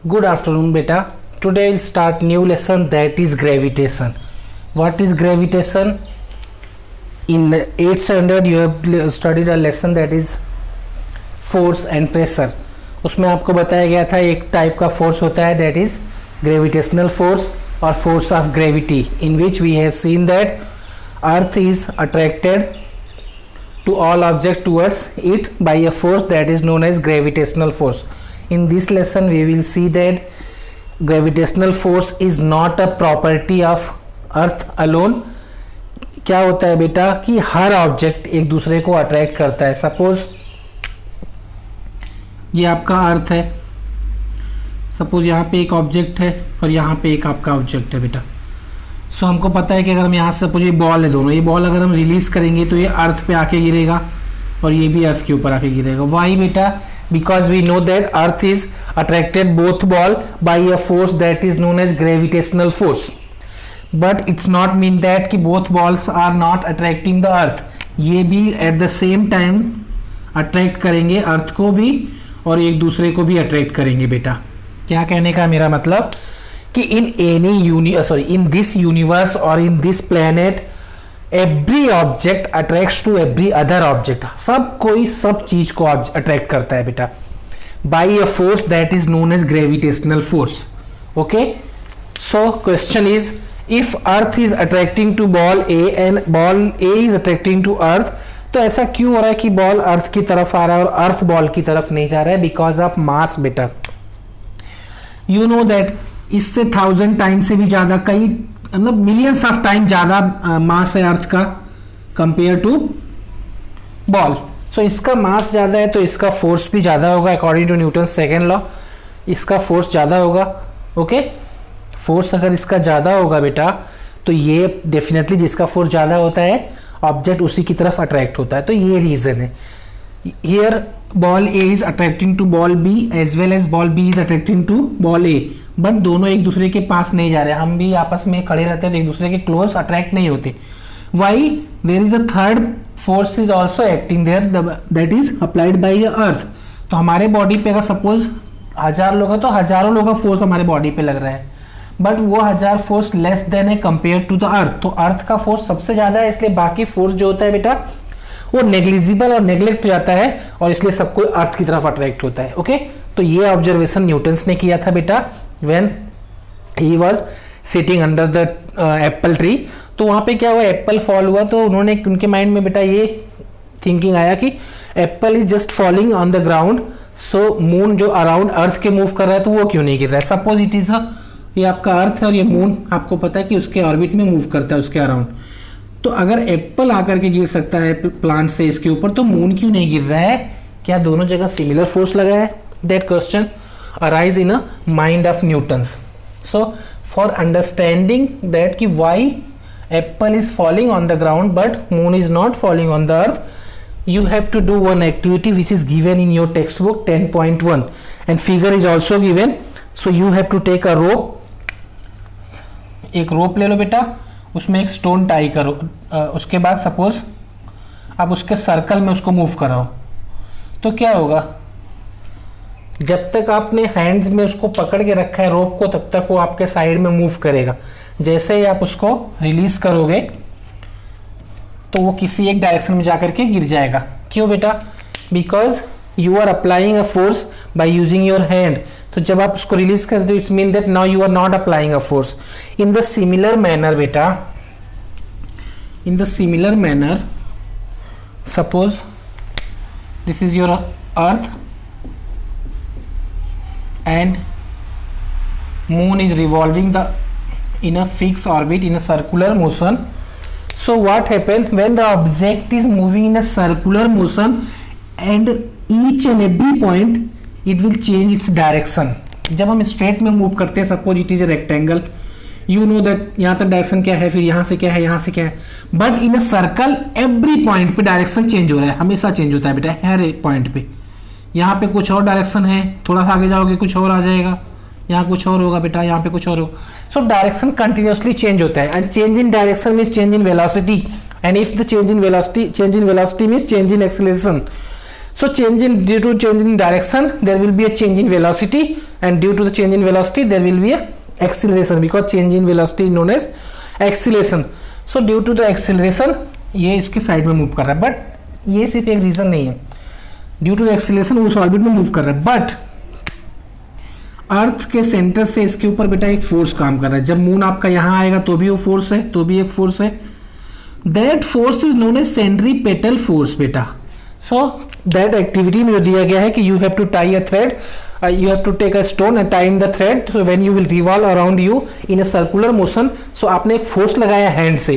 Good afternoon, beta. Today we'll start new lesson, that is gravitation. What is gravitation? In the 8th standard you have studied a lesson that is force and pressure. उसमें आपको बताया गया था एक type का force होता है that is gravitational force or force of gravity, in which we have seen that earth is attracted to all objects towards it by a force that is known as gravitational force. In this lesson we will see that gravitational force is not a property of earth alone. क्या होता है बेटा कि हर object एक दूसरे को attract करता है. सपोज ये आपका अर्थ है, सपोज यहाँ पे एक ऑब्जेक्ट है और यहाँ पे एक आपका ऑब्जेक्ट है बेटा. सो हमको पता है कि अगर हम यहाँ से सपोज ये बॉल है, दोनों ये बॉल अगर हम रिलीज करेंगे तो ये अर्थ पे आके गिरेगा और ये भी अर्थ के ऊपर आके गिरेगा. वाई बेटा? Because we know that earth is attracted both ball by a force that is known as gravitational force. But it's not mean that कि both balls are not attracting the earth. ये भी at the same time attract करेंगे earth को भी और एक दूसरे को भी अट्रैक्ट करेंगे बेटा. क्या कहने का मेरा मतलब कि in this universe or in this planet every object attracts to every other object. सब कोई सब चीज को अट्रैक्ट करता है बेटा by a force that is known as gravitational force. Okay, so question is, if earth is attracting to ball A and ball A is attracting to earth, तो ऐसा क्यों हो रहा है कि बॉल अर्थ की तरफ आ रहा है और अर्थ बॉल की तरफ नहीं जा रहा है? बिकॉज ऑफ मास बेटा. यू नो दैट इससे 1000 टाइम से भी ज्यादा, कई मतलब मिलियंस ऑफ टाइम ज्यादा मास है अर्थ का कंपेयर टू बॉल. सो इसका मास ज्यादा है तो इसका फोर्स भी ज्यादा होगा according to Newton second law. इसका फोर्स ज्यादा होगा. ओके, फोर्स अगर इसका ज्यादा होगा बेटा तो ये डेफिनेटली जिसका फोर्स ज्यादा होता है ऑब्जेक्ट उसी की तरफ अट्रैक्ट होता है. तो ये रीजन है. Here ball A is attracting to ball B as well as ball B is attracting to ball A. But दोनों एक दूसरे के पास नहीं जा रहे. हम भी आपस में खड़े रहते हैं तो एक दूसरे के क्लोज अट्रैक्ट नहीं होते. Why? There is a third force is also acting there that is applied by the earth. तो हमारे बॉडी पे अगर सपोज 1000 लोग हैं तो हजारों लोगों का फोर्स हमारे बॉडी पे लग रहा है, बट वो 1000 फोर्स लेस देन है कंपेयर टू द अर्थ. तो अर्थ का फोर्स सबसे ज्यादा है, इसलिए बाकी फोर्स जो होता है बेटा वो नेग्लिजिबल और नेग्लेक्ट हो जाता है और इसलिए सब कोई अर्थ की तरफ अट्रैक्ट होता है. ओके, तो ये ऑब्जर्वेशन न्यूटन्स ने किया था बेटा when he was sitting under the Apple tree. तो वहां पे क्या हुआ, एप्पल फॉल हुआ तो उन्होंने उनके माइंड में बेटा ये थिंकिंग आया कि Apple is just falling on the ground, so moon जो अराउंड अर्थ के मूव कर रहा है तो वो क्यों नहीं गिर रहा है. सपोज इट इज ये आपका अर्थ है और ये मून आपको पता है कि उसके ऑर्बिट में मूव करता है उसके अराउंड. तो अगर एप्पल आकर के गिर सकता है प्लांट से इसके ऊपर तो मून क्यों नहीं गिर रहा है? क्या दोनों जगह सिमिलर फोर्स लगा है? That question arise in a mind of Newton's. So for understanding that कि why apple is falling on the ground but moon is not falling on the earth, you have to do one activity which is given in your textbook 10.1 and figure is also given. So you have to take a rope. एक रोप ले लो बेटा, उसमें एक stone tie करो. उसके बाद suppose आप उसके सर्कल में उसको मूव कराओ तो क्या होगा, जब तक आपने हैंड्स में उसको पकड़ के रखा है रोप को तब तक वो आपके साइड में मूव करेगा. जैसे ही आप उसको रिलीज करोगे तो वो किसी एक डायरेक्शन में जाकर के गिर जाएगा. क्यों बेटा? Because you are applying a force by using your hand. तो जब आप उसको रिलीज करते हो it's mean that now you are not applying a force. In the similar manner बेटा, in the similar manner suppose this is your earth and moon is revolving the in a fix orbit in a circular motion. So what happened when the object is moving in a circular motion and each and every point it will change its direction. जब हम straight में move करते हैं, suppose it is a rectangle, you know that यहाँ तक direction क्या है, फिर यहाँ से क्या है, यहाँ से क्या है. But in a circle every point पे डायरेक्शन चेंज हो रहा है, हमेशा चेंज होता है बेटा हर एक पॉइंट पे. यहाँ पे कुछ और डायरेक्शन है, थोड़ा सा आगे जाओगे कुछ और आ जाएगा, यहाँ कुछ और होगा बेटा, यहाँ पे कुछ और होगा. सो डायरेक्शन कंटिन्यूअसली चेंज होता है and change in direction means change in velocity and if the change in velocity means change in acceleration. So due to change in direction, there will be a change in velocity, and due to the change in velocity, there will be a acceleration, because change in velocity is known as acceleration. So due to the acceleration, ये इसके side में move कर रहा है, but ये सिर्फ एक reason नहीं है. ड्यू टू द एक्सीलरेशन वो उस ऑर्बिट में मूव कर रहा है, बट अर्थ के सेंटर से इसके ऊपर बेटा एक फोर्स काम कर रहा है. जब मून आपका यहाँ आएगा तो भी वो फोर्स है, तो भी एक फोर्स है. That force is known as centripetal force बेटा. सो दैट एक्टिविटी में जो दिया गया है कि you have to tie a thread, you have to take a stone and tie in the thread, so when you will revolve around you in a circular motion. so आपने एक force लगाया hand से,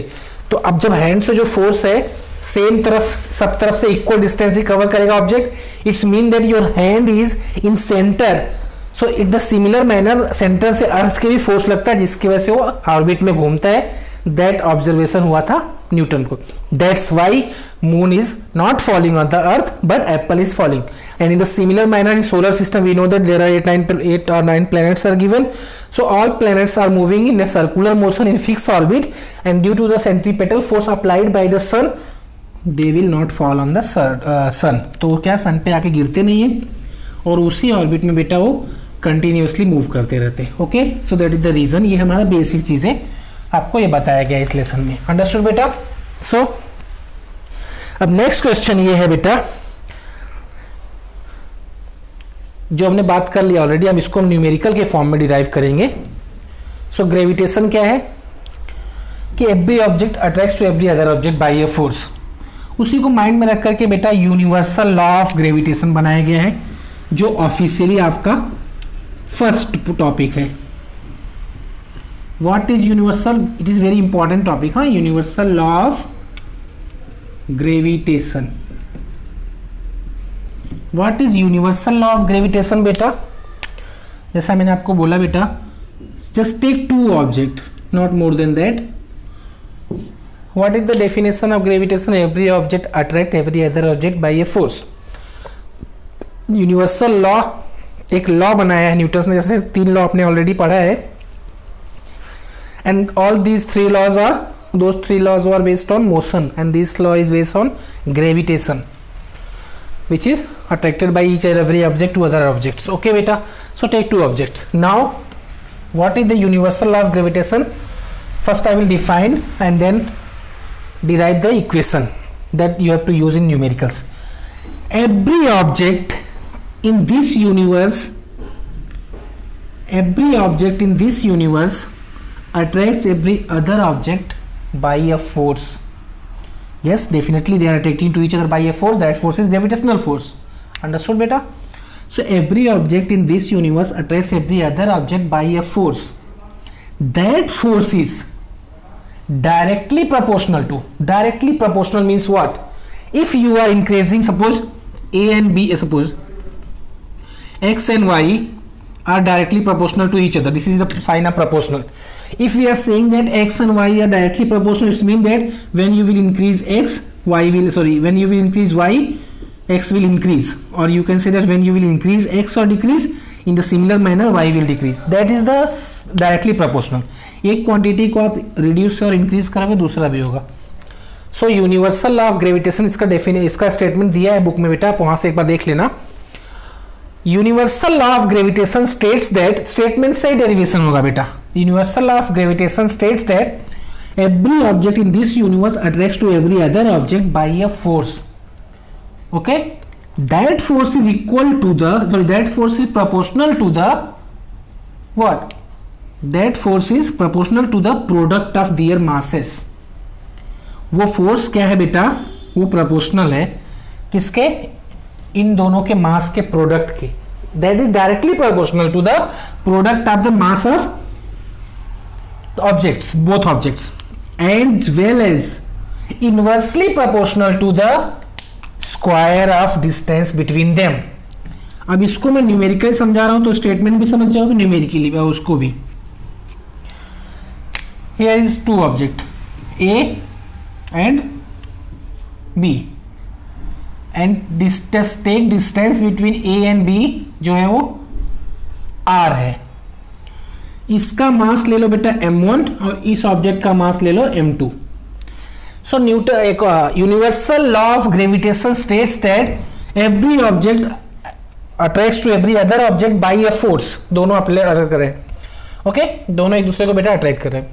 तो अब जब hand से जो force है सेम तरफ सब तरफ से इक्वल डिस्टेंस ही कवर करेगा object, it's mean that your hand is in centre. So in the similar manner centre से अर्थ के भी फोर्स लगता है, जिसकी वजह से वो ऑर्बिट में घूमता है. दैट ऑब्जर्वेशन हुआ था न्यूटन को. That's why moon is not falling on the earth but apple is falling. And in the similar manner in solar system we know that there are 8 or 9 planets are given. So all planets are moving in a circular motion in fixed orbit, and due to the centripetal force applied by the sun they will not fall on the sun. तो क्या सन पे आके गिरते नहीं है और उसी orbit में बेटा वो कंटिन्यूसली मूव करते रहते हैं. Okay, so that is the reason. ये हमारा बेसिक चीजें आपको ये बताया गया इस लेसन में. अंडरस्टूड बेटा? सो अब नेक्स्ट क्वेश्चन ये है बेटा, जो हमने बात कर लिया ऑलरेडी, हम इसको न्यूमेरिकल के फॉर्म में डिराइव करेंगे. सो ग्रेविटेशन क्या है कि every object attracts to every other object by a force. उसी को माइंड में रख करके बेटा यूनिवर्सल लॉ ऑफ ग्रेविटेशन बनाया गया है, जो ऑफिशियली आपका फर्स्ट टॉपिक है. What is universal? It is very important topic. हाँ, universal law of gravitation. What is universal law of gravitation बेटा? जैसा मैंने आपको बोला बेटा, just take 2 object, not more than that. What is the definition of gravitation? Every object attract every other object by a force. Universal law एक law बनाया है Newton ने, जैसे 3 लॉ आपने ऑलरेडी पढ़ा है, and all these 3 laws are, those 3 laws were based on motion, and this law is based on gravitation, which is attracted by each and every object to other objects. Okay beta, so take 2 objects. Now what is the universal law of gravitation? First I will define and then derive the equation that you have to use in numericals. Every object in this universe, every object in this universe attracts every other object by a force. Yes, definitely they are attracting to each other by a force. That force is gravitational force. Understood beta? So every object in this universe attracts every other object by a force. That force is directly proportional to, directly proportional means what? If you are increasing, suppose A and B, suppose X and Y are directly proportional to each other. This is the sign of proportional. If we are saying that X and Y are directly proportional, it means that when you will increase X, Y will, when you will increase Y, X will increase, or you can say that when you will increase X or decrease, in the similar manner Y will decrease. That is the directly proportional. एक quantity को आप reduce और increase करोगे, दूसरा भी होगा. So universal law of gravitation, इसका statement दिया है बुक में बेटा, आप वहां से एक बार देख लेना. Universal law of gravitation states that, statement से डेरिवेशन होगा बेटा. Universal law of gravitation states that every object in this universe attracts to every other object by a force. Okay, that force is equal to the, that force is proportional to the what? That force is proportional to the product of their masses. वो force क्या है बेटा? वो proportional है किसके? इन दोनों के मास के प्रोडक्ट के. That is directly proportional to the product of the mass of objects, both objects, and well as inversely proportional to the square of distance between them. अब इसको मैं न्यूमेरिकली समझा रहा हूं तो स्टेटमेंट भी समझ जाओ, तो न्यूमेरिकली उसको भी. Here is 2 object A and B, and distance, take distance between A and B जो है वो R है. इसका मास ले लो बेटा m1 और इस ऑब्जेक्ट का मास ले लो m2. सो न्यूटन एक universal law of gravitation states that every object attracts to every other object by a force, दोनों अप्लाई करें, ओके, दोनों एक दूसरे को बेटा अट्रैक्ट करें।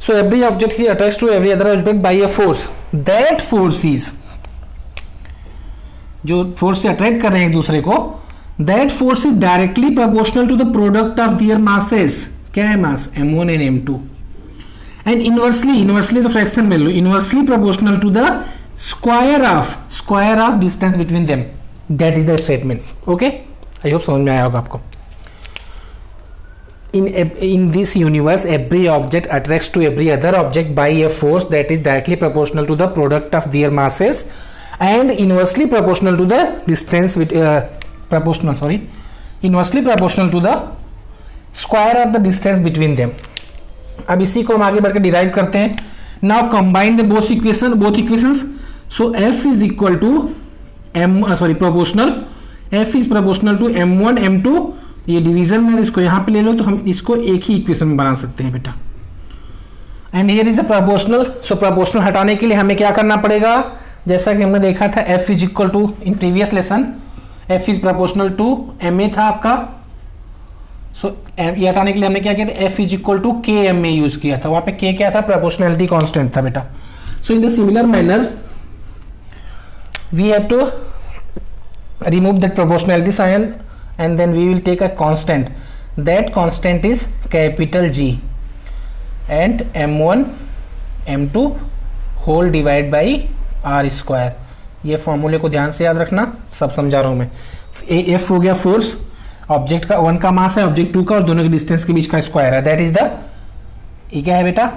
So every object attracts to every other object by a force, that force is, जो force से अट्रैक्ट कर रहे हैं एक दूसरे को, that force is directly proportional to the product of their masses, क्या है mass, m1 and m2, and inversely तो फ्रैक्शन में लो, inversely proportional to the square of distance between them, that is the statement. Okay, I hope समझ में आया होगा आपको। in this universe every object attracts to every other object by a force that is directly proportional to the product of their masses and inversely proportional to the distance with inversely proportional to the square of the distance between them। अब इसी को हम आगे बढ़कर derive करते हैं। Now combine the both equations, so f is equal to proportional, f is proportional to m1 m2, ये division में इसको यहाँ पे ले लो तो हम इसको एक ही इक्वेशन में बना सकते हैं बेटा। And here is a proportional, so proportional हटाने के लिए हमें क्या करना पड़ेगा, जैसा कि हमने देखा था f is equal to in previous lesson, f is proportional to ma था आपका, सो ये हटाने के लिए हमने क्या किया था, f is equal to k ma use किया था, वहाँ पे k क्या था, प्रोपोर्शनलिटी कांस्टेंट था बेटा। So in the similar manner we have to remove that proportionality sign and then we will take a constant, that constant is capital G and m1 m2 whole divide by r square। ये फॉर्मूले को ध्यान से याद रखना, सब समझा रहा हूँ मैं। f हो गया फोर्स, ऑब्जेक्ट का 1 का मास है, ऑब्जेक्ट 2 का, और दोनों के डिस्टेंस के बीच का स्क्वायर है, दैट इज द, ये क्या है बेटा,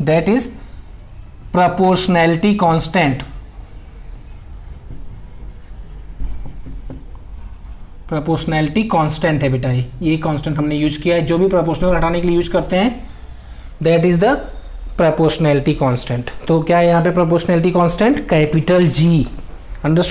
that is proportionality constant, proportionality constant है बेटा, ये कांस्टेंट हमने यूज किया है, जो भी प्रोपोर्शनल हटाने के लिए यूज करते हैं, that is the proportionality constant. तो क्या है यहाँ पे proportionality constant, capital G, understood.